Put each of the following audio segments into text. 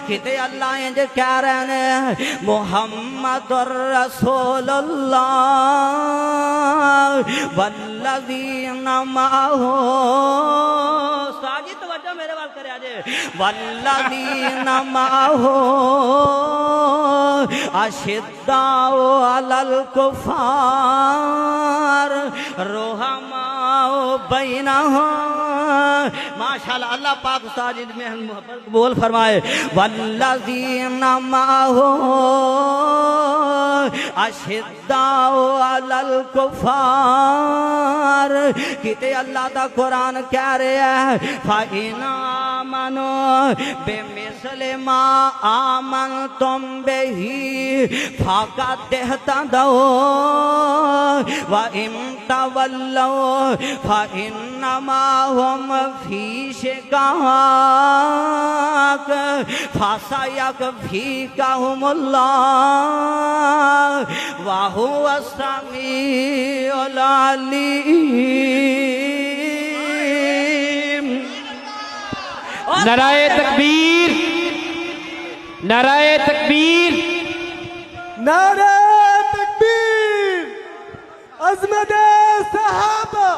کتے اللہ انج کہہ رہے ہیں محمد الرسول اللہ والذین معہ ساجد توجہ میرے وال کرے آجے والذین معہ اشداء علی الکفار رحماء بینہم ماشاءاللہ اللہ پاک ساجد میں محبت قبول فرمائے والذین معہ اشداء علی الکفار کتے اللہ دا قرآن کہہ رہے ہیں فَإِنْ آمَنُوا بِمِثْلِ مَا آمَنْتُمْ بِهِ فَقَدِ اهْتَدَوْا وَإِنْ تَوَلَّوْا فَإِنَّمَا هُمْ فِي شِقَاقٍ فَسَيَكْفِيكَهُمُ اللَّهُ وَهُوَ السَّمِيعُ الْعَلِيمُ نعرہ تکبیر نعرہ تکبیر نعرہ تکبیر عظمت صحابہ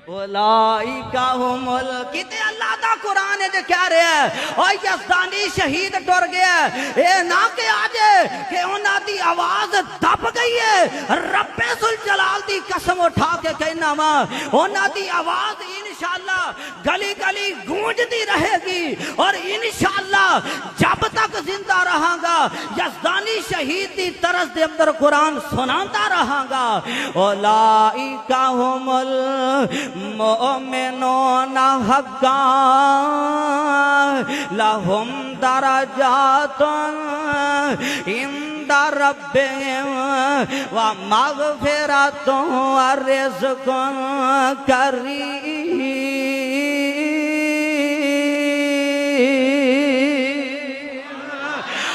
اولائکہ ہم کتے اللہ دا قرآن ہے جو کہہ رہے ہیں اور یزدانی شہید ڈر گیا اے نہ کہ آجے کہ انہاں دی آواز دب گئی ہے رب ذوالجلال دی قسم اٹھا کے کہنا ماں انہاں دی آواز انشاءاللہ گلی گلی گونجتی رہے گی اور انشاءاللہ جب تک زندہ رہاں گا یزدانی شہید دی طرز دے اندر قرآن سناتا رہاں گا اولائکہ ہم المؤمنون حقا لہم درجات عند ربهم ومغفرۃ ورزق کریم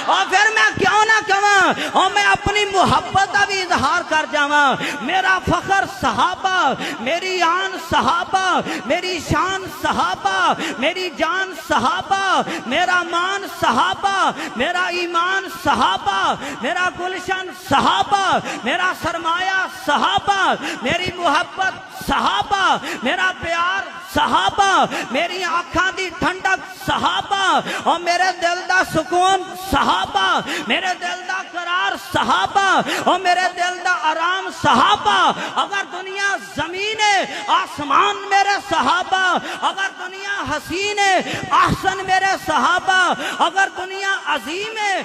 اور پھر میں کیوں نہ کہاں اور میں اپنی محبت ابھی اظہار کر جاواں میرا فخر صحابہ میری آن صحابہ میری شان صحابہ میری جان صحابہ میرا مان صحابہ میرا ایمان صحابہ میرا گلشن صحابہ میرا سرمایہ صحابہ میری محبت صحابہ میرا پیار صحابہ میری آنکھاں دی ٹھنڈک صحابہ اور میرے دل دا سکون صحابہ میرے دل دا قرار صحابہ اور میرے دل دا آرام صحابہ اگر دنیا زمین ہے آسمان میرے صحابہ اگر دنیا حسین ہے احسن میرے صحابہ اگر دنیا عظیم ہے